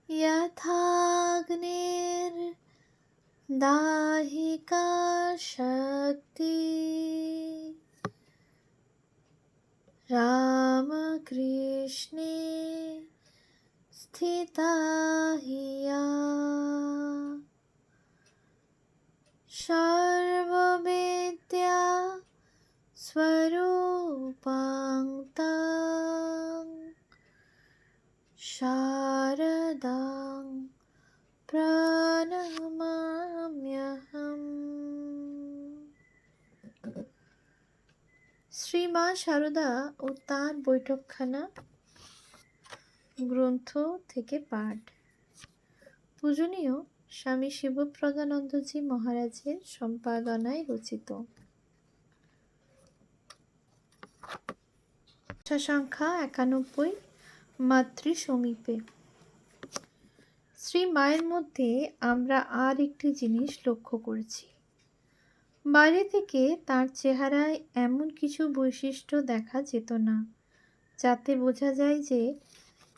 यथाग्निर्दाहिका शक्ति रामकृष्णे स्थिता हिया सर्वविद्या स्वरूपां तां शारदां প্রণমাম্যহম। শ্রী মা সারদা ও তাঁর বৈঠকখানা গ্রন্থ থেকে পাঠ। পূজনীয় স্বামী শিবপ্রদানন্দজি মহারাজের সম্পাদনায় রচিত। সংখ্যা 91। মাতৃ সমীপে। শ্রী মায়ের মধ্যে আমরা আর একটি জিনিস লক্ষ্য করেছি। বাইরে থেকে তার চেহারায় এমন কিছু বৈশিষ্ট্য দেখা যেত না যাতে বোঝা যায় যে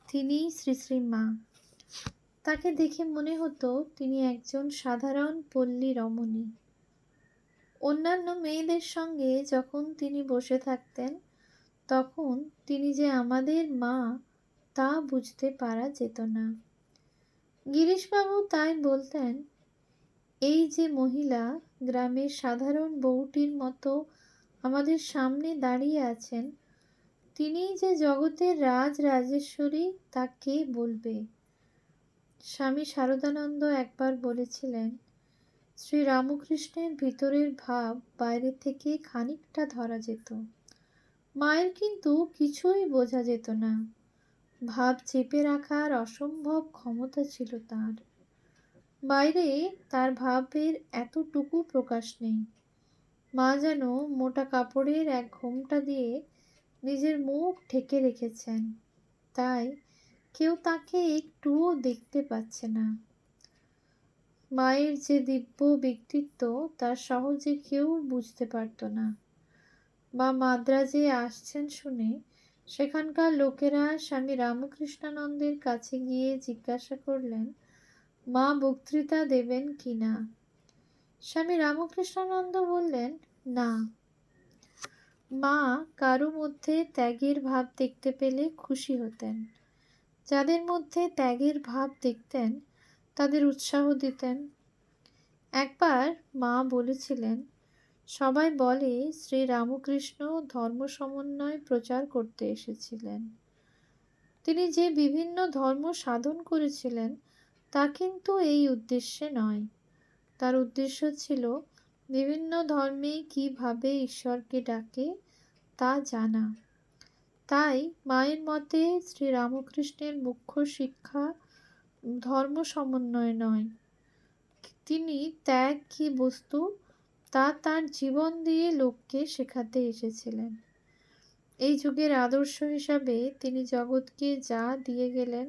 তিনিই শ্রী শ্রী মা। তাকে দেখে মনে হতো তিনি একজন সাধারণ পল্লী রমণী। অন্যান্য মেয়েদের সঙ্গে যখন তিনি বসে থাকতেন তখন তিনি যে আমাদের মা তা বুঝতে পারা যেত না। গিরিশবাবু তাই বলতেন, এই যে মহিলা গ্রামের সাধারণ বউটির মতো আমাদের সামনে দাঁড়িয়ে আছেন, তিনিই যে জগতের রাজ রাজেশ্বরী তা কে বলবে? স্বামী শারদানন্দ একবার বলেছিলেন, শ্রী রামকৃষ্ণের ভিতরের ভাব বাইরে থেকে খানিকটা ধরা যেত, মায়ের কিন্তু কিছুই বোঝা যেত না। ভাব চেপে রাখার অসম্ভব ক্ষমতা ছিল তার। বাইরে তার ভাবের এতটুকু প্রকাশ নেই। মা যেন মোটা কাপড়ের এক ঘোমটা দিয়ে নিজের মুখ ঢেকে রেখেছেন, তাই কেউ তাকে একটুও দেখতে পাচ্ছে না। মায়ের যে দিব্য ব্যক্তিত্ব তা সহজে কেউ বুঝতে পারত না। মা মাদ্রাজে আসছেন শুনে সেখানকার লোকেরা স্বামী রামকৃষ্ণানন্দের কাছে গিয়ে জিজ্ঞাসা করলেন, মা বক্তৃতা দেবেন কি না? স্বামী রামকৃষ্ণানন্দ বললেন, না। মা কারো মধ্যে ত্যাগের ভাব দেখতে পেলে খুশি হতেন। যাদের মধ্যে ত্যাগের ভাব দেখতেন তাদের উৎসাহ দিতেন। একবার মা বলেছিলেন, সবাই বলে শ্রী রামকৃষ্ণ ধর্ম সমন্বয় প্রচার করতে এসেছিলেন। তিনি যে বিভিন্ন ধর্ম সাধন করেছিলেন তা কিন্তু এই উদ্দেশ্যে নয়। তার উদ্দেশ্য ছিল বিভিন্ন ধর্মে কিভাবে ঈশ্বরকে ডাকে তা জানা। তাই মায়ের মতে শ্রী রামকৃষ্ণের মুখ্য শিক্ষা ধর্ম সমন্বয় নয়, তিনি ত্যাগ কি বস্তু তা তার জীবন দিয়ে লোককে শেখাতে এসেছিলেন। এই যুগের আদর্শ হিসাবে তিনি জগৎকে যা দিয়ে গেলেন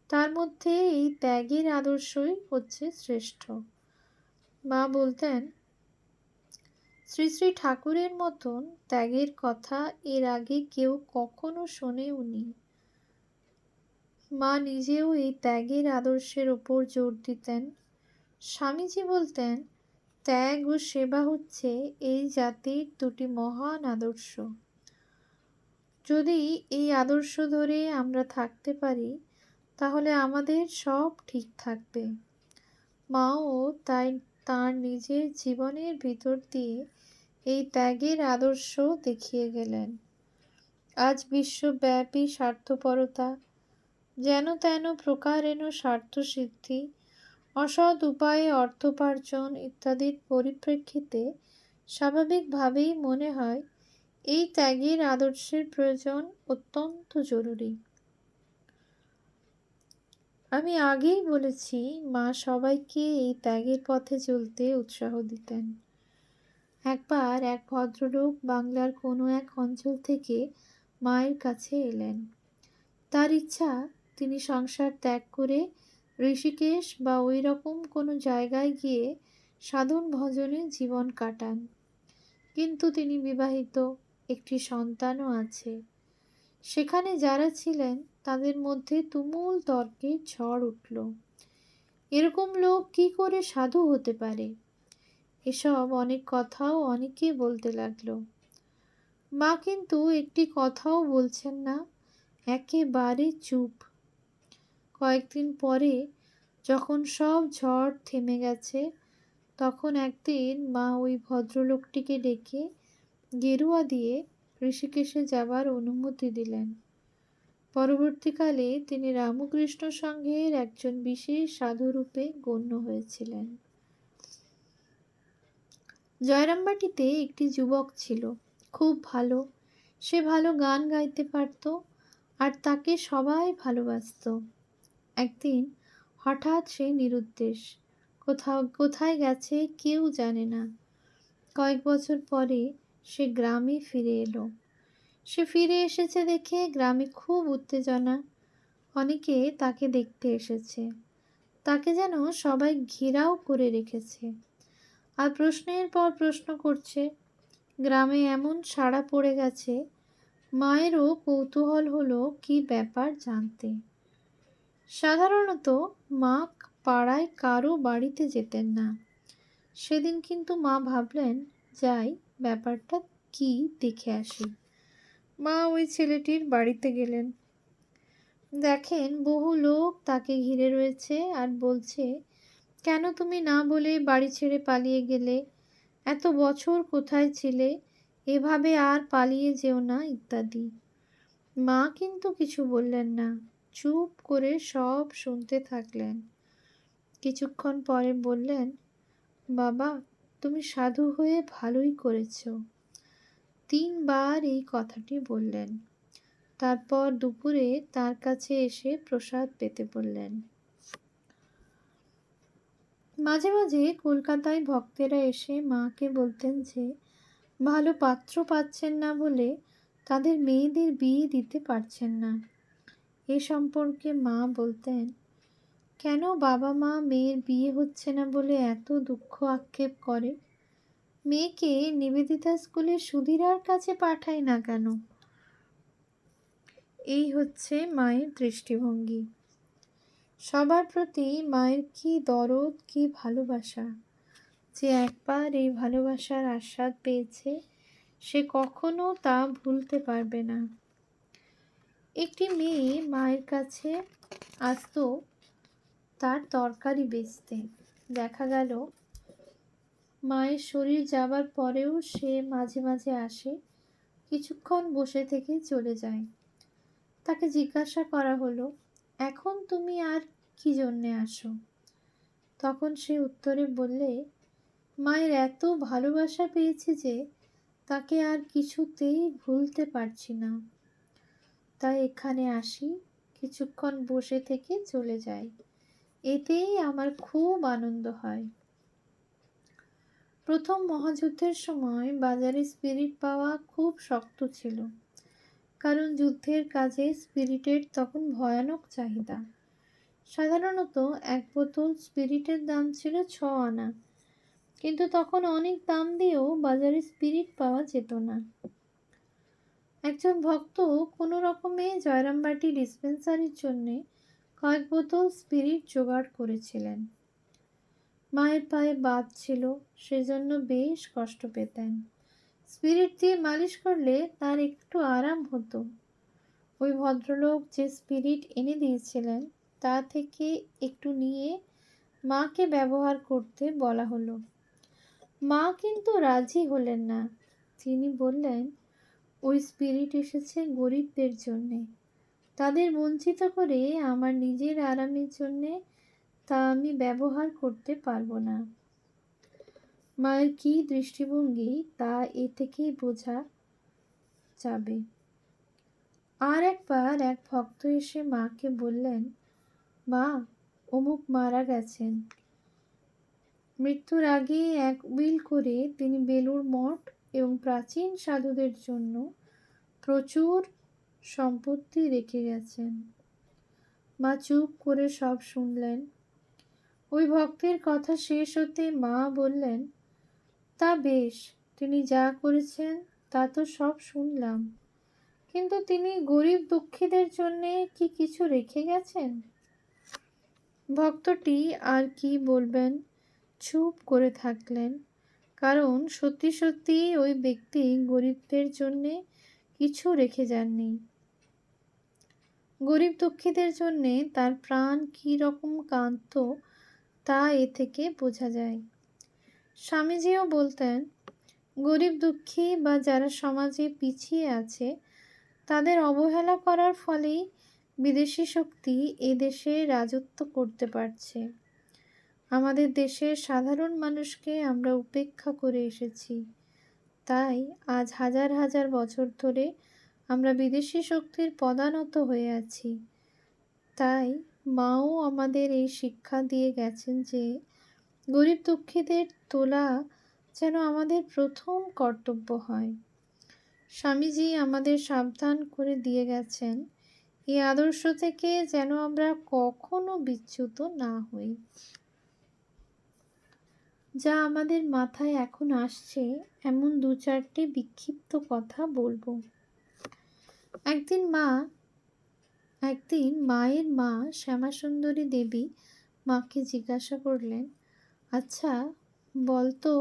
তার মধ্যে এই ত্যাগের আদর্শই হচ্ছে শ্রেষ্ঠ। মা বলতেন, শ্রী শ্রী ঠাকুরের মতন ত্যাগের কথা এর আগে কেউ কখনো শোনেওনি। মা নিজেও এই ত্যাগের আদর্শের ওপর জোর দিতেন। স্বামীজি বলতেন, ত্যাগ ও সেবা হচ্ছে এই জাতির দুটি মহান আদর্শ। যদি এই আদর্শ ধরে আমরা থাকতে পারি তাহলে আমাদের সব ঠিক থাকবে। মাও তাই তার নিজের জীবনের ভিতর দিয়ে এই ত্যাগের আদর্শ দেখিয়ে গেলেন। আজ বিশ্বব্যাপী স্বার্থপরতা, যেন তেন প্রকারেণ স্বার্থসিদ্ধি, অসৎ উপায়ে অর্থোপার্জন ইত্যাদির পরিপ্রেক্ষিতে স্বাভাবিকভাবেই মনে হয় এই ত্যাগের আদর্শের প্রয়োজন অত্যন্ত জরুরি। আমি আগেই বলেছি, মা সবাইকে এই ত্যাগের পথে চলতে উৎসাহ দিতেন। একবার এক ভদ্রলোক বাংলার কোনো এক অঞ্চল থেকে মায়ের কাছে এলেন। তার ইচ্ছা তিনি সংসার ত্যাগ করে ঋষিকেশ বা ওই রকম কোনো জায়গায় গিয়ে সাধন ভজনে জীবন কাটান। কিন্তু তিনি বিবাহিত, একটি সন্তানও আছে। সেখানে যারা ছিলেন তাদের মধ্যে তুমুল তর্কের ঝড় উঠল। এরকম লোক কি করে সাধু হতে পারে? এসব অনেক কথাও অনেকে বলতে লাগলো। মা কিন্তু একটি কথাও বলছেন না, একেবারে চুপ। কয়েকদিন পরে যখন সব ঝড় থেমে গেছে, তখন একদিন মা ওই ভদ্রলোকটিকে ডেকে গেরুয়া দিয়ে ঋষিকেশে যাবার অনুমতি দিলেন। পরবর্তীকালে তিনি রামকৃষ্ণ সংঘের একজন বিশেষ সাধুরূপে গণ্য হয়েছিলেন। জয়রামবাটিতে একটি যুবক ছিল, খুব ভালো। সে ভালো গান গাইতে পারত আর তাকে সবাই ভালোবাসত। একদিন হঠাৎ সে নিরুদ্দেশ, কোথায় গেছে কেউ জানে না। কয়েক বছর পরে সে গ্রামে ফিরে এলো। সে ফিরে এসেছে দেখে গ্রামে খুব উত্তেজনা। অনেকে তাকে দেখতে এসেছে, তাকে যেন সবাই ঘেরাও করে রেখেছে আর প্রশ্নের পর প্রশ্ন করছে। গ্রামে এমন সাড়া পড়ে গেছে, মায়েরও কৌতূহল হলো কি ব্যাপার জানতে। সাধারণত মা পাড়ায় কারো বাড়িতে যেতেন না। সেদিন কিন্তু মা ভাবলেন, যাই, ব্যাপারটা কি দেখে আসি। মা ওই ছেলেটির বাড়িতে গেলেন। দেখেন বহু লোক তাকে ঘিরে রয়েছে আর বলছে, কেন তুমি না বলে বাড়ি ছেড়ে পালিয়ে গেলে? এত বছর কোথায় ছিলে? এভাবে আর পালিয়ে যেও না, ইত্যাদি। মা কিন্তু কিছু বললেন না, চুপ করে সব শুনতে থাকলেন। কিছুক্ষণ পরে বললেন, বাবা, তুমি সাধু হয়ে ভালোই করেছ। 3 বার এই কথাটি বললেন। তারপর দুপুরে তার কাছে এসে প্রসাদ পেতে বললেন। মাঝে মাঝে কলকাতায় ভক্তেরা এসে মাকে বলতেন যে ভালো পাত্র পাচ্ছেন না বলে তাদের মেয়েদের বিয়ে দিতে পারছেন না। এ সম্পর্কে মা বলতেন, কেন বাবা মা মেয়ের বিয়ে হচ্ছে না বলে এত দুঃখ আক্ষেপ করে? মেয়েকে নিবেদিতা স্কুলে সুধীরার কাছে পাঠায় না কেন? এই হচ্ছে মায়ের দৃষ্টিভঙ্গি। সবার প্রতি মায়ের কি দরদ, কি ভালোবাসা! যে একবার এই ভালোবাসার আস্বাদ পেয়েছে, সে কখনো তা ভুলতে পারবে না। একটি মেয়ে মায়ের কাছে আসতো তার তরকারি বেচতে। দেখা গেল মায়ের শরীর যাবার পরেও সে মাঝে মাঝে আসে, কিছুক্ষণ বসে থেকে চলে যায়। তাকে জিজ্ঞাসা করা হলো, এখন তুমি আর কি জন্যে আসো? তখন সে উত্তরে বললে, মায়ের এত ভালোবাসা পেয়েছি যে তাকে আর কিছুতেই ভুলতে পারছি না, তাই এখানে আসি, কিছুক্ষণ বসে থেকে চলে যাই। এতেই আমার খুব আনন্দ হয়। প্রথম মহাযুদ্ধের সময় বাজারে স্পিরিট পাওয়া খুব শক্ত ছিল, কারণ যুদ্ধের কাজে স্পিরিটের তখন ভয়ানক চাহিদা। সাধারণত 1 বোতল স্পিরিটের দাম ছিল 6 আনা, কিন্তু তখন অনেক দাম দিয়েও বাজারে স্পিরিট পাওয়া যেত না। একজন ভক্ত কোনো রকমে জয়রামবাটি ডিসপেন্সারির জন্যে কয়েক বোতল স্পিরিট জোগাড় করেছিলেন। মায়ের পায়ে বাত ছিল, সেজন্য বেশ কষ্ট পেতেন। স্পিরিট দিয়ে মালিশ করলে তার একটু আরাম হতো। ওই ভদ্রলোক যে স্পিরিট এনে দিয়েছিলেন তা থেকে একটু নিয়ে মাকে ব্যবহার করতে বলা হলো। মা কিন্তু রাজি হলেন না। তিনি বললেন, ওই স্পিরিট এসেছে গরিবদের জন্যে, তাদের বঞ্চিত করে আমার নিজের আরামের জন্যে তা আমি ব্যবহার করতে পারবো না। মায়ের কি দৃষ্টিভঙ্গি তা এ থেকেই বোঝা যাবে। আর একবার এক ভক্ত এসে মাকে বললেন, মা, অমুক মারা গেছেন। মৃত্যুর আগে এক উইল করে তিনি বেলুড় মঠ এবং প্রাচীন সাধুদের জন্য প্রচুর সম্পত্তি রেখে গেছেন। মা চুপ করে সব শুনলেন। ওই ভক্তের কথা শেষ হতে মা বললেন, তা বেশ, তিনি যা করেছেন তা তো সব শুনলাম, কিন্তু তিনি গরিব দুঃখীদের জন্যে কি কিছু রেখে গেছেন? ভক্তটি আর কি বলবেন, চুপ করে থাকলেন। কারণ সত্যি সত্যি ওই ব্যক্তি গরিবদের জন্যে কিছু রেখে যাননি। গরিব দুঃখীদের জন্যে তার প্রাণ কী রকম কাঁদত তা এ থেকে বোঝা যায়। স্বামীজিও বলতেন, গরিব দুঃখী বা যারা সমাজে পিছিয়ে আছে তাদের অবহেলা করার ফলেই বিদেশি শক্তি এ দেশে রাজত্ব করতে পারছে। আমাদের দেশের সাধারণ মানুষকে আমরা উপেক্ষা করে এসেছি, তাই আজ হাজার হাজার বছর ধরে আমরা বিদেশি শক্তির পদানত হয়ে আছি। তাই মাও আমাদের এই শিক্ষা দিয়ে গেছেন যে গরিব দুঃখীদের তোলা যেন আমাদের প্রথম কর্তব্য হয়। স্বামীজি আমাদের সাবধান করে দিয়ে গেছেন এই আদর্শ থেকে যেন আমরা কখনো বিচ্যুত না হই। যা আমাদের মাথায় এখন আসছে এমন দু চারটে বিক্ষিপ্ত কথা বলবো। একদিন মায়ের মা শ্যামাসুন্দরী দেবী মাকে জিজ্ঞাসা করলেন, আচ্ছা বলতো,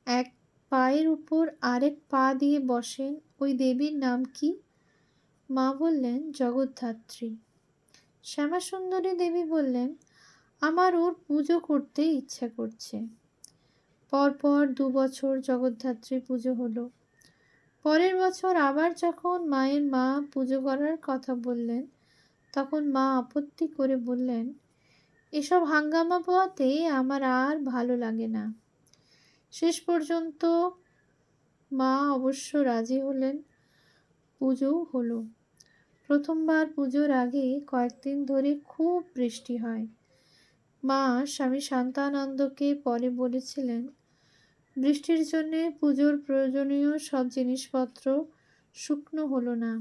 এক পায়ের উপর আরেক পা দিয়ে বসেন ওই দেবীর নাম কি? মা বললেন, জগদ্ধাত্রী। শ্যামাসুন্দরী দেবী বললেন, আমার ওর পুজো করতে ইচ্ছা করছে। পরপর 2 বছর জগদ্ধাত্রী পুজো হলো। পরের বছর আবার যখন মায়ের মা পুজো করার কথা বললেন, তখন মা আপত্তি করে বললেন, এসব হাঙ্গামা পোয়াতে আমার আর ভালো লাগে না। শেষ পর্যন্ত মা অবশ্য রাজি হলেন, পুজোও হলো। প্রথমবার পুজোর আগে কয়েকদিন ধরে খুব বৃষ্টি হয়। মা স্বামী শান্তানন্দকে পরে বলেছিলেন, বৃষ্টির জন্যে পুজোর প্রয়োজনীয় সব জিনিসপত্র শুকনো হলো না।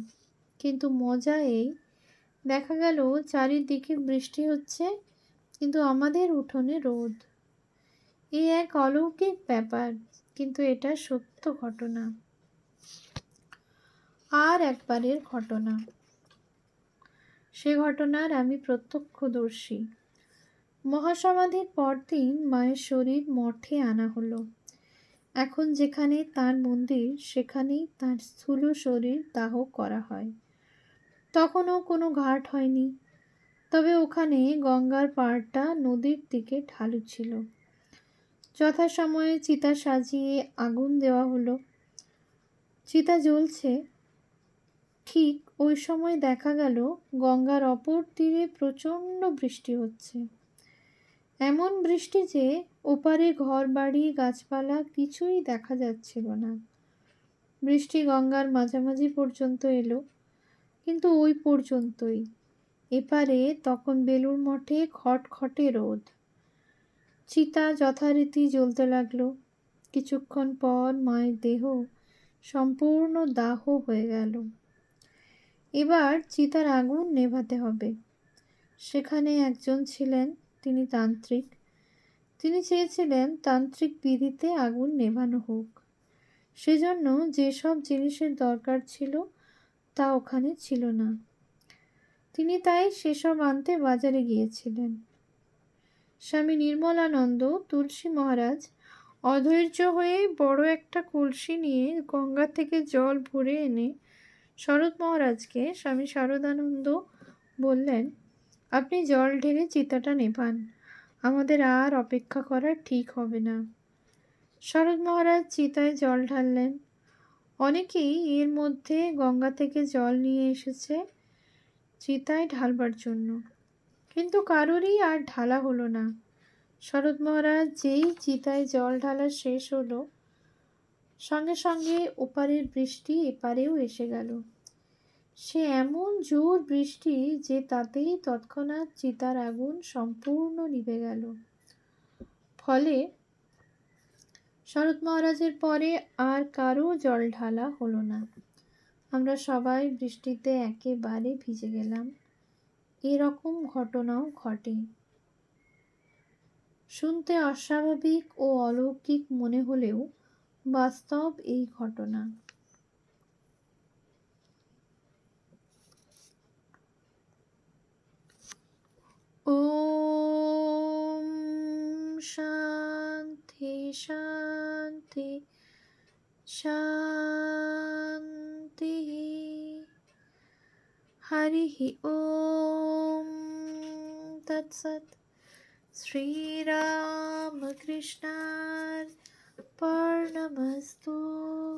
কিন্তু মজা এই, দেখা গেল চারিদিকে বৃষ্টি হচ্ছে, কিন্তু আমাদের উঠোনে রোদ। এই এক অলৌকিক ব্যাপার, কিন্তু এটা সত্য ঘটনা। আর একবারের ঘটনা, সে ঘটনার আমি প্রত্যক্ষদর্শী। মহাসমাধির পরদিন মায়ের শরীর মঠে আনা হলো। এখন যেখানে তার মন্দির সেখানেই তার স্থূল শরীর দাহ করা হয়। তখনও কোনো ঘাট হয়নি, তবে ওখানে গঙ্গার পাড়টা নদীর দিকে ঢালু ছিল। যথাসময়ে চিতা সাজিয়ে আগুন দেওয়া হলো। চিতা জ্বলছে, ঠিক ওই সময় দেখা গেল গঙ্গার অপর তীরে প্রচণ্ড বৃষ্টি হচ্ছে। এমন বৃষ্টি যে ওপারে ঘর বাড়ি গাছপালা কিছুই দেখা যাচ্ছিল না। বৃষ্টি গঙ্গার মাঝামাঝি পর্যন্ত এলো, কিন্তু ওই পর্যন্তই। এপারে তখন বেলুড় মঠে খটখটে রোদ। চিতা যথারীতি জ্বলতে লাগলো। কিছুক্ষণ পর মায়ের দেহ সম্পূর্ণ দাহ হয়ে গেল। এবার চিতার আগুন নেভাতে হবে। সেখানে একজন ছিলেন, তিনি তান্ত্রিক। তিনি চেয়েছিলেন তান্ত্রিক বিধিতে আগুন নেভানো হোক। সেজন্য যেসব জিনিসের দরকার ছিল তা ওখানে ছিল না। তিনি তাই সেসব আনতে বাজারে গিয়েছিলেন। স্বামী নির্মলানন্দ তুলসী মহারাজ অধৈর্য হয়ে বড় একটা কলসি নিয়ে গঙ্গা থেকে জল ভরে এনে শরৎ মহারাজকে স্বামী শারদানন্দ বললেন, আপনি জল ঢেলে চিতাটা নেভান, আমাদের আর অপেক্ষা করা ঠিক হবে না। শরৎ মহারাজ চিতায় জল ঢাললেন। অনেকেই এর মধ্যে গঙ্গা থেকে জল নিয়ে এসেছে চিতায় ঢালবার জন্য, কিন্তু কারোরই আর ঢালা হলো না। শরৎ মহারাজ যেই চিতায় জল ঢালা শেষ হলো, সঙ্গে সঙ্গে ওপারের বৃষ্টি এপারেও এসে গেল। সে এমন জোর বৃষ্টি যে তাতেই তৎক্ষণাৎ চিতার আগুন সম্পূর্ণ নিভে গেল। ফলে শরৎ মহারাজের পরে আর কারো জল ঢালা হলো না। আমরা সবাই বৃষ্টিতে একেবারে ভিজে গেলাম। এরকম ঘটনাও ঘটে। শুনতে অস্বাভাবিক ও অলৌকিক মনে হলেও বাস্তব এই ঘটনা। शान्ति शान्तिः। हरिः ॐ तत्सत्। श्रीरामकृष्णार्पणमस्तु।